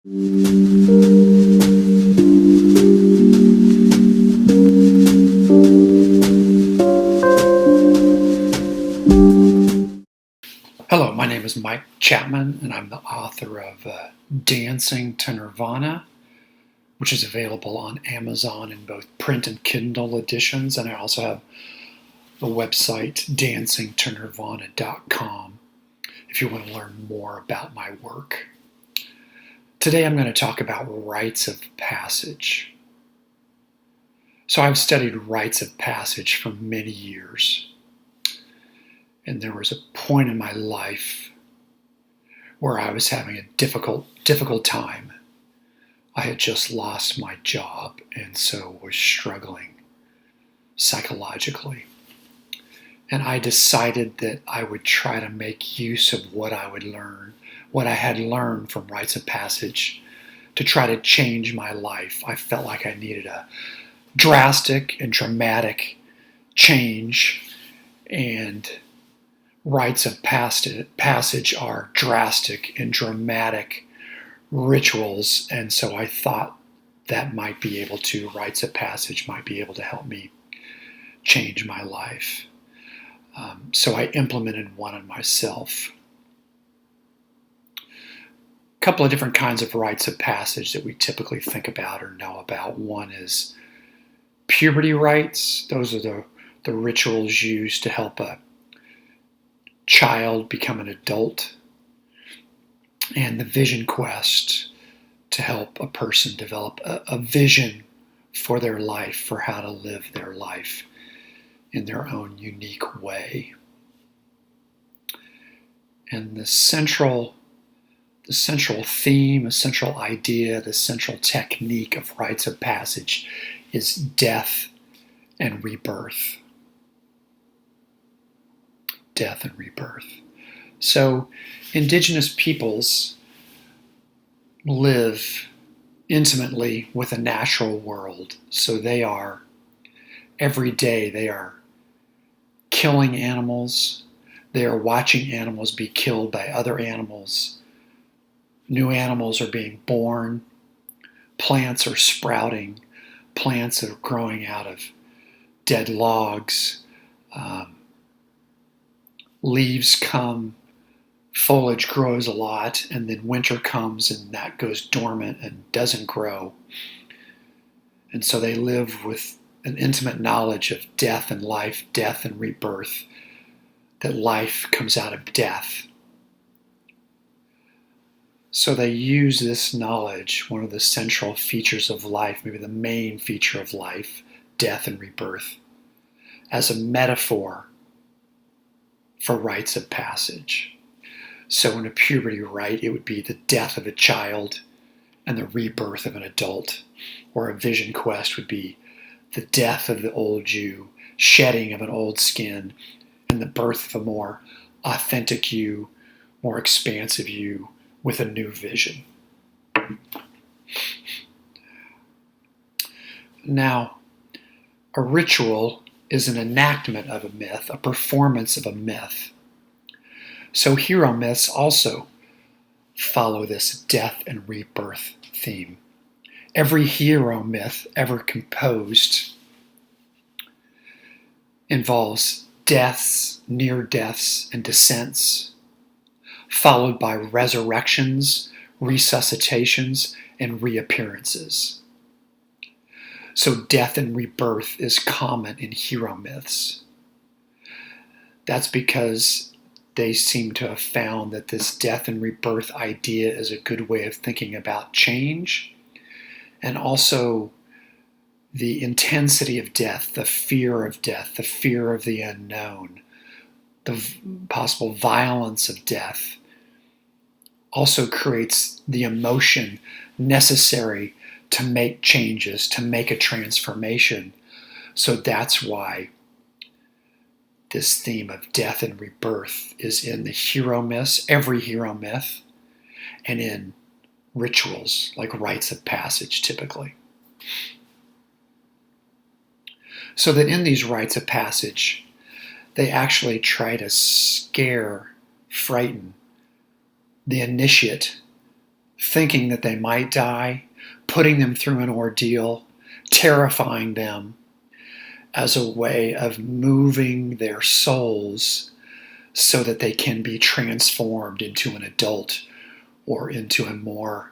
Hello, my name is Mike Chapman, and I'm the author of Dancing to Nirvana, which is available on Amazon in both print and Kindle editions. And I also have the website dancingtonirvana.com if you want to learn more about my work. Today I'm going to talk about rites of passage. So I've studied rites of passage for many years. And there was a point in my life where I was having a difficult time. I had just lost my job and so was struggling psychologically. And I decided that I would try to make use of what I had learned from rites of passage to try to change my life. I felt like I needed a drastic and dramatic change, and rites of passage are drastic and dramatic rituals, and so I thought rites of passage might be able to help me change my life. So I implemented one on myself. A couple of different kinds of rites of passage that we typically think about or know about. One is puberty rites. Those are the rituals used to help a child become an adult, and the vision quest to help a person develop a vision for their life, for how to live their life in their own unique way. And the central theme, the central idea, the central technique of rites of passage is death and rebirth. Death and rebirth. So indigenous peoples live intimately with the natural world. So every day they are killing animals. They are watching animals be killed by other animals. New animals are being born. Plants are sprouting. Plants are growing out of dead logs. Leaves come, foliage grows a lot, and then winter comes and that goes dormant and doesn't grow. And so they live with an intimate knowledge of death and life, death and rebirth, that life comes out of death. So they use this knowledge, one of the central features of life, maybe the main feature of life, death and rebirth, as a metaphor for rites of passage. So in a puberty rite, it would be the death of a child and the rebirth of an adult. Or a vision quest would be the death of the old you, shedding of an old skin, and the birth of a more authentic you, more expansive you with a new vision. Now, a ritual is an enactment of a myth, a performance of a myth. So hero myths also follow this death and rebirth theme. Every hero myth ever composed involves deaths, near deaths, and descents, followed by resurrections, resuscitations, and reappearances. So death and rebirth is common in hero myths. That's because they seem to have found that this death and rebirth idea is a good way of thinking about change, and also the intensity of death, the fear of death, the fear of the unknown, the possible violence of death also creates the emotion necessary to make changes, to make a transformation. So that's why this theme of death and rebirth is in the hero myths, every hero myth, and in rituals like rites of passage typically. So that in these rites of passage, they actually try to scare, frighten the initiate thinking that they might die, putting them through an ordeal, terrifying them as a way of moving their souls so that they can be transformed into an adult or into a more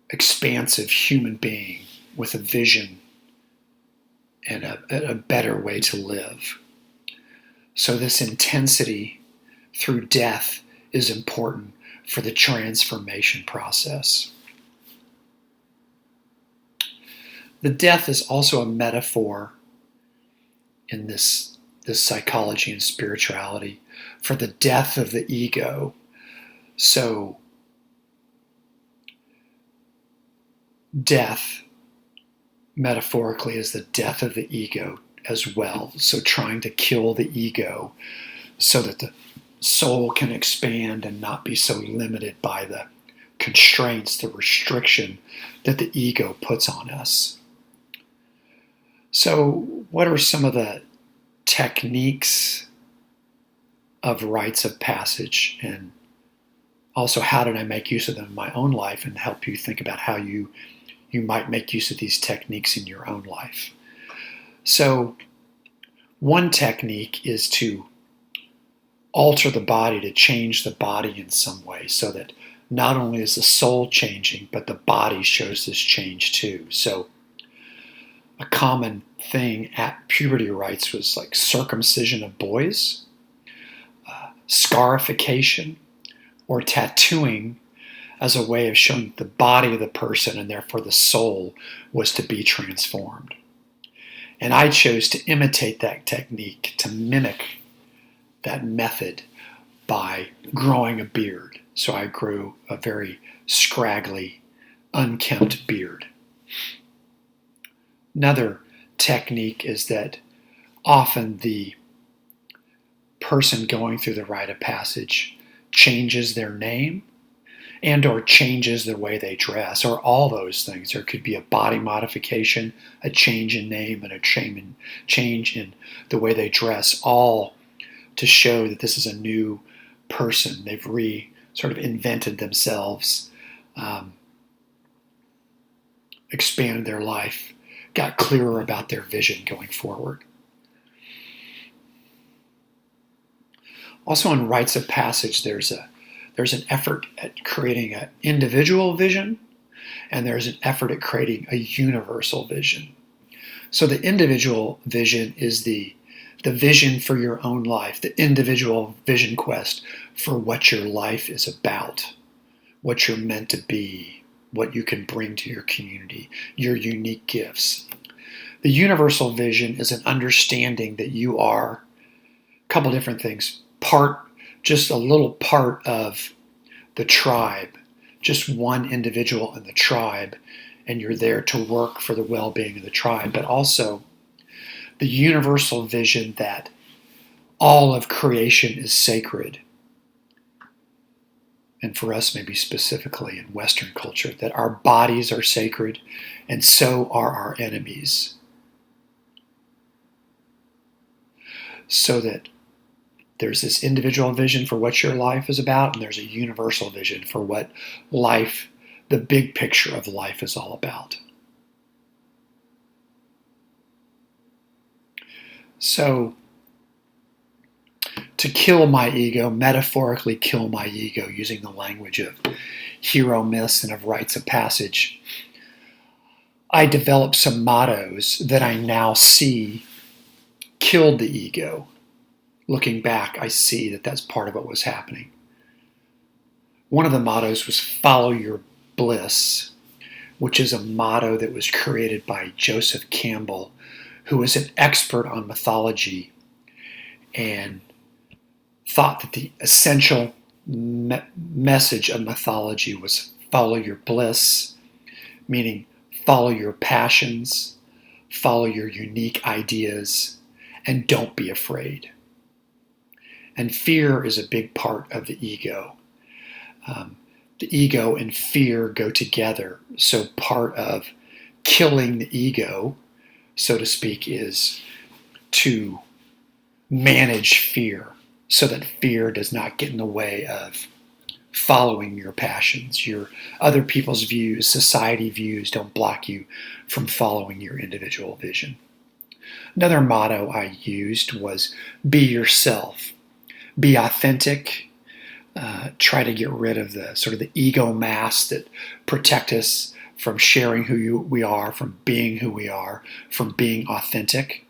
expansive human being with a vision and a better way to live. So this intensity through death is important for the transformation process. The death is also a metaphor in this psychology and spirituality for the death of the ego. So death, metaphorically, is the death of the ego as well. So trying to kill the ego so that the soul can expand and not be so limited by the constraints, the restriction that the ego puts on us. So what are some of the techniques of rites of passage, and also how did I make use of them in my own life, and help you think about how you might make use of these techniques in your own life? So one technique is to alter the body, to change the body in some way, so that not only is the soul changing, but the body shows this change too. So a common thing at puberty rites was like circumcision of boys, scarification, or tattooing as a way of showing the body of the person and therefore the soul was to be transformed. And I chose to imitate that technique, to mimic that method by growing a beard. So I grew a very scraggly, unkempt beard. Another technique is that often the person going through the rite of passage changes their name and or changes the way they dress, or all those things. There could be a body modification, a change in name, and a change in the way they dress, all to show that this is a new person. They've sort of invented themselves, expanded their life, got clearer about their vision going forward. Also in rites of passage, there's an effort at creating an individual vision, and there's an effort at creating a universal vision. So the individual vision is the vision for your own life, the individual vision quest for what your life is about, what you're meant to be, what you can bring to your community, your unique gifts. The universal vision is an understanding that you are a couple different things. Just a little part of the tribe, just one individual in the tribe, and you're there to work for the well-being of the tribe, but also the universal vision that all of creation is sacred. And for us, maybe specifically in Western culture, that our bodies are sacred, and so are our enemies. So that there's this individual vision for what your life is about, and there's a universal vision for what life, the big picture of life, is all about. So, to kill my ego, metaphorically kill my ego, using the language of hero myths and of rites of passage, I developed some mottos that I now see killed the ego. Looking back, I see that that's part of what was happening. One of the mottos was follow your bliss, which is a motto that was created by Joseph Campbell, who was an expert on mythology and thought that the essential message of mythology was follow your bliss, meaning follow your passions, follow your unique ideas, and don't be afraid. And fear is a big part of the ego. The ego and fear go together. So part of killing the ego, so to speak, is to manage fear so that fear does not get in the way of following your passions. Your other people's views, society views, don't block you from following your individual vision. Another motto I used was be yourself, be authentic. Try to get rid of the sort of the ego masks that protect us from sharing we are, from being who we are, from being authentic.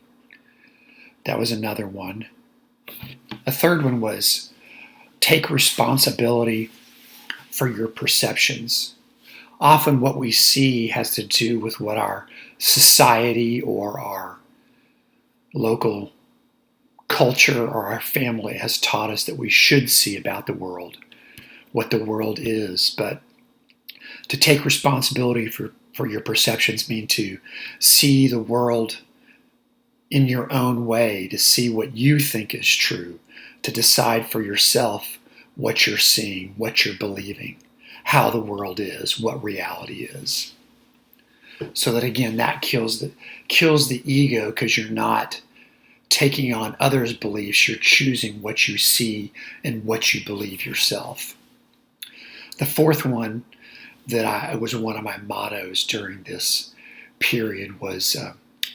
That was another one. A third one was take responsibility for your perceptions. Often what we see has to do with what our society or our local culture or our family has taught us that we should see about the world, what the world is. But to take responsibility for your perceptions mean to see the world in your own way, to see what you think is true, to decide for yourself what you're seeing, what you're believing, how the world is, what reality is. So that again, that kills the ego, because you're not taking on others' beliefs, you're choosing what you see and what you believe yourself. The fourth one that was one of my mottos during this period was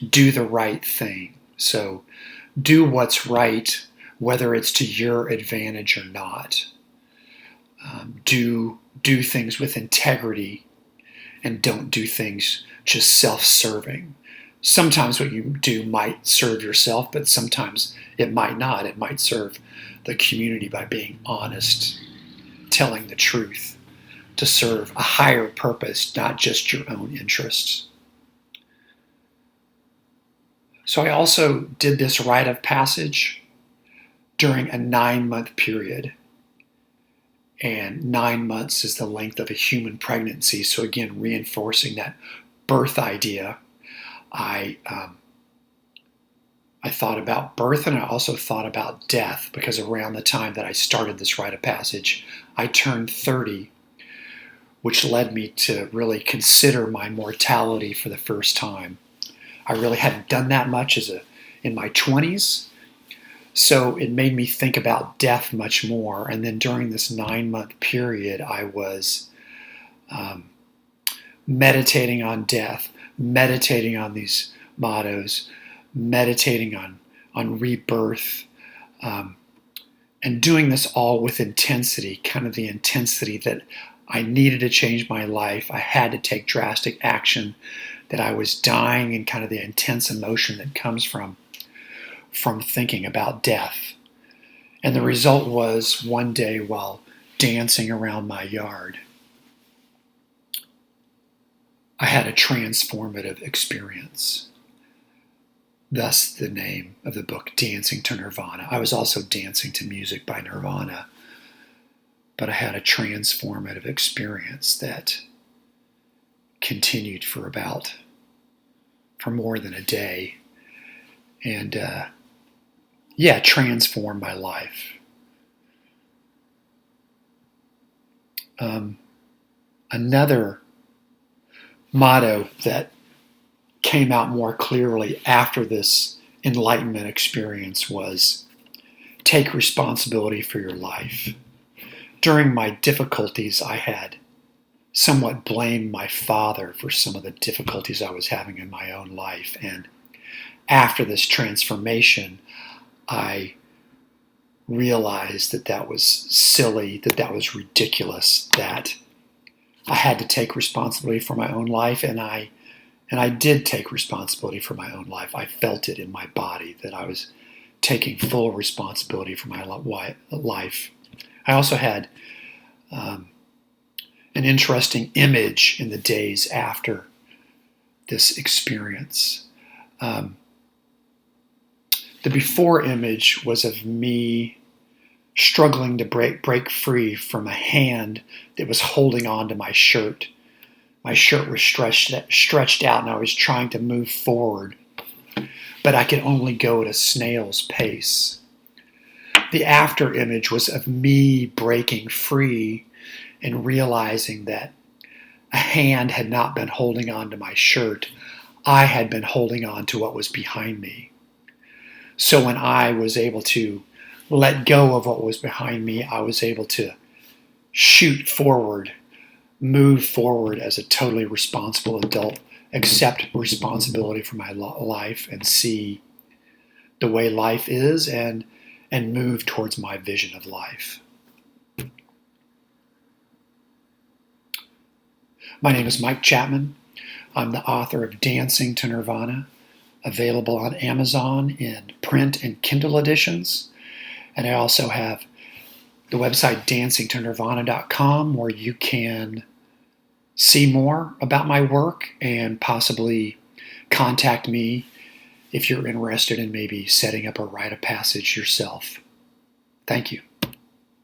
do the right thing. So do what's right, whether it's to your advantage or not. Do things with integrity, and don't do things just self-serving. Sometimes what you do might serve yourself, but sometimes it might not. It might serve the community by being honest, telling the truth, to serve a higher purpose, not just your own interests. So I also did this rite of passage during a 9-month period. And 9 months is the length of a human pregnancy. So again, reinforcing that birth idea. I thought about birth, and I also thought about death, because around the time that I started this rite of passage, I turned 30, which led me to really consider my mortality for the first time. I really hadn't done that much in my 20s, so it made me think about death much more. And then during this 9-month period, I was meditating on death, meditating on these mottos, meditating on rebirth, and doing this all with intensity, kind of the intensity that I needed to change my life. I had to take drastic action, that I was dying, and kind of the intense emotion that comes from thinking about death. And the result was, one day while dancing around my yard, I had a transformative experience. Thus the name of the book, Dancing to Nirvana. I was also dancing to music by Nirvana, but I had a transformative experience that continued for more than a day, and transformed my life. Another motto that came out more clearly after this enlightenment experience was take responsibility for your life. During my difficulties, I had somewhat blamed my father for some of the difficulties I was having in my own life. And after this transformation, I realized that was silly, that was ridiculous, that I had to take responsibility for my own life, and I did take responsibility for my own life. I felt it in my body that I was taking full responsibility for my life. I also had an interesting image in the days after this experience. The before image was of me struggling to break free from a hand that was holding on to my shirt. My shirt was stretched out, and I was trying to move forward, but I could only go at a snail's pace. The after image was of me breaking free and realizing that a hand had not been holding on to my shirt. I had been holding on to what was behind me. So when I was able to let go of what was behind me, I was able to shoot forward, move forward as a totally responsible adult, accept responsibility for my life, and see the way life is and move towards my vision of life. My name is Mike Chapman. I'm the author of Dancing to Nirvana, available on Amazon in print and Kindle editions. And I also have the website dancingtonirvana.com, where you can see more about my work and possibly contact me if you're interested in maybe setting up a rite of passage yourself. Thank you.